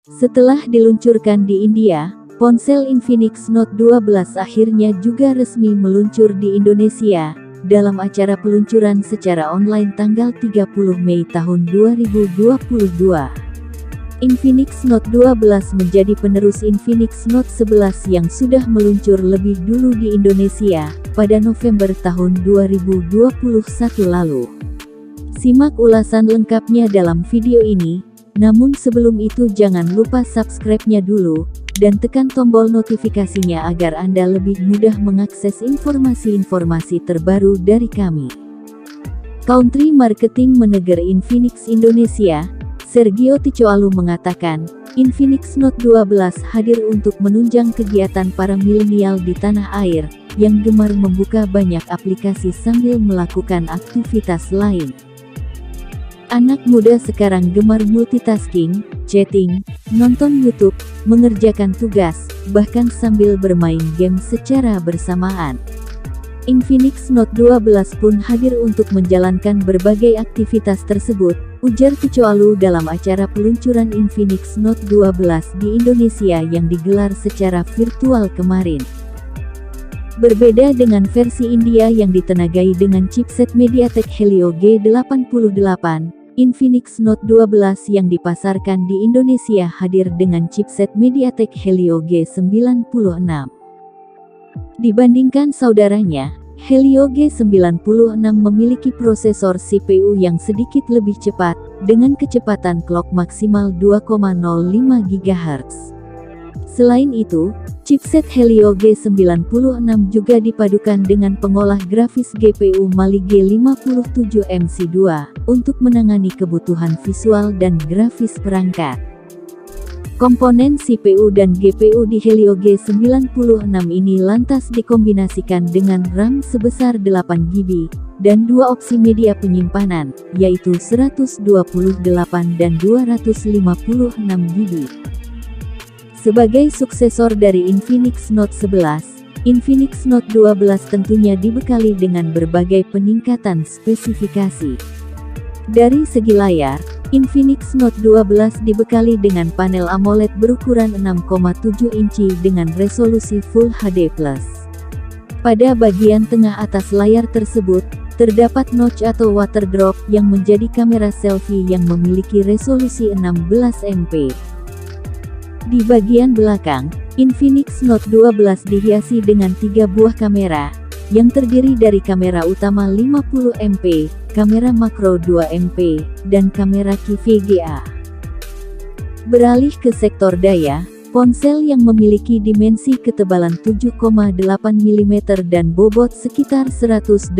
Setelah diluncurkan di India, ponsel Infinix Note 12 akhirnya juga resmi meluncur di Indonesia, dalam acara peluncuran secara online tanggal 30 Mei tahun 2022. Infinix Note 12 menjadi penerus Infinix Note 11 yang sudah meluncur lebih dulu di Indonesia, pada November tahun 2021 lalu. Simak ulasan lengkapnya dalam video ini. Namun sebelum itu jangan lupa subscribe-nya dulu, dan tekan tombol notifikasinya agar Anda lebih mudah mengakses informasi-informasi terbaru dari kami. Country Marketing Manager Infinix Indonesia, Sergio Ticoalu mengatakan, Infinix Note 12 hadir untuk menunjang kegiatan para milenial di tanah air, yang gemar membuka banyak aplikasi sambil melakukan aktivitas lain. Anak muda sekarang gemar multitasking, chatting, nonton YouTube, mengerjakan tugas, bahkan sambil bermain game secara bersamaan. Infinix Note 12 pun hadir untuk menjalankan berbagai aktivitas tersebut, ujar Ticoalu dalam acara peluncuran Infinix Note 12 di Indonesia yang digelar secara virtual kemarin. Berbeda dengan versi India yang ditenagai dengan chipset MediaTek Helio G88, Infinix Note 12 yang dipasarkan di Indonesia hadir dengan chipset MediaTek Helio G96. Dibandingkan saudaranya, Helio G96 memiliki prosesor CPU yang sedikit lebih cepat, dengan kecepatan clock maksimal 2,05 GHz. Selain itu, chipset Helio G96 juga dipadukan dengan pengolah grafis GPU Mali G57 MC2, untuk menangani kebutuhan visual dan grafis perangkat. Komponen CPU dan GPU di Helio G96 ini lantas dikombinasikan dengan RAM sebesar 8GB, dan dua opsi media penyimpanan, yaitu 128 dan 256GB. Sebagai suksesor dari Infinix Note 11, Infinix Note 12 tentunya dibekali dengan berbagai peningkatan spesifikasi. Dari segi layar, Infinix Note 12 dibekali dengan panel AMOLED berukuran 6,7 inci dengan resolusi Full HD+. Pada bagian tengah atas layar tersebut, terdapat notch atau water drop yang menjadi kamera selfie yang memiliki resolusi 16 MP. Di bagian belakang, Infinix Note 12 dihiasi dengan 3 buah kamera, yang terdiri dari kamera utama 50 MP, kamera makro 2 MP, dan kamera VGA. Beralih ke sektor daya, ponsel yang memiliki dimensi ketebalan 7,8 mm dan bobot sekitar 184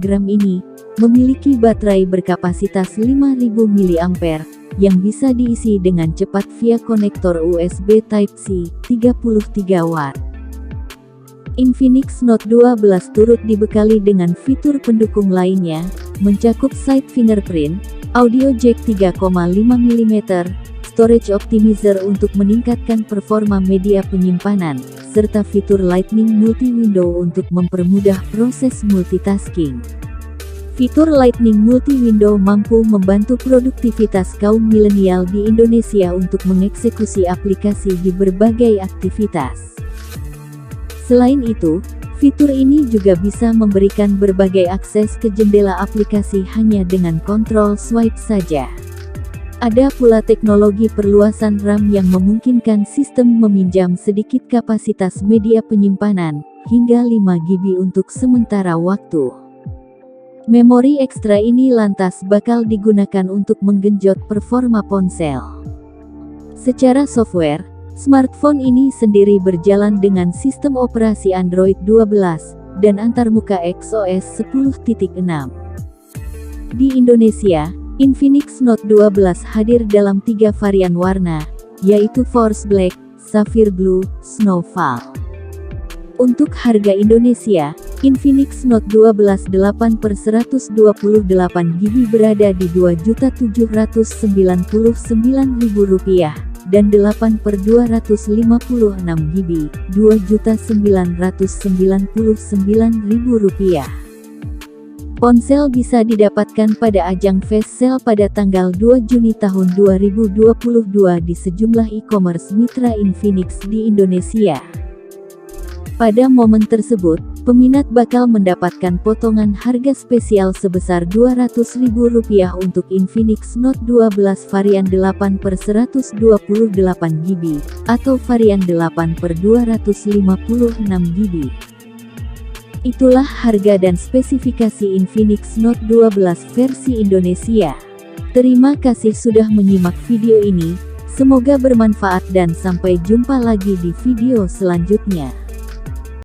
gram ini, memiliki baterai berkapasitas 5000 mAh, yang bisa diisi dengan cepat via konektor USB Type-C, 33 Watt. Infinix Note 12 turut dibekali dengan fitur pendukung lainnya, mencakup side fingerprint, audio jack 3,5 mm, storage optimizer untuk meningkatkan performa media penyimpanan, serta fitur Lightning Multi-Window untuk mempermudah proses multitasking. Fitur Lightning Multi-Window mampu membantu produktivitas kaum milenial di Indonesia untuk mengeksekusi aplikasi di berbagai aktivitas. Selain itu, fitur ini juga bisa memberikan berbagai akses ke jendela aplikasi hanya dengan kontrol swipe saja. Ada pula teknologi perluasan RAM yang memungkinkan sistem meminjam sedikit kapasitas media penyimpanan, hingga 5GB untuk sementara waktu. Memori ekstra ini lantas bakal digunakan untuk menggenjot performa ponsel. Secara software, smartphone ini sendiri berjalan dengan sistem operasi Android 12, dan antarmuka XOS 10.6. Di Indonesia, Infinix Note 12 hadir dalam 3 varian warna, yaitu Force Black, Sapphire Blue, Snowfall. Untuk harga Indonesia, Infinix Note 12 8/128GB berada di Rp2.799.000 dan 8/256GB Rp2.999.000. Ponsel bisa didapatkan pada ajang flash sale pada tanggal 2 Juni tahun 2022 di sejumlah e-commerce mitra Infinix di Indonesia. Pada momen tersebut, peminat bakal mendapatkan potongan harga spesial sebesar Rp200.000 untuk Infinix Note 12 varian 8/128GB atau varian 8/256GB. Itulah harga dan spesifikasi Infinix Note 12 versi Indonesia. Terima kasih sudah menyimak video ini, semoga bermanfaat dan sampai jumpa lagi di video selanjutnya.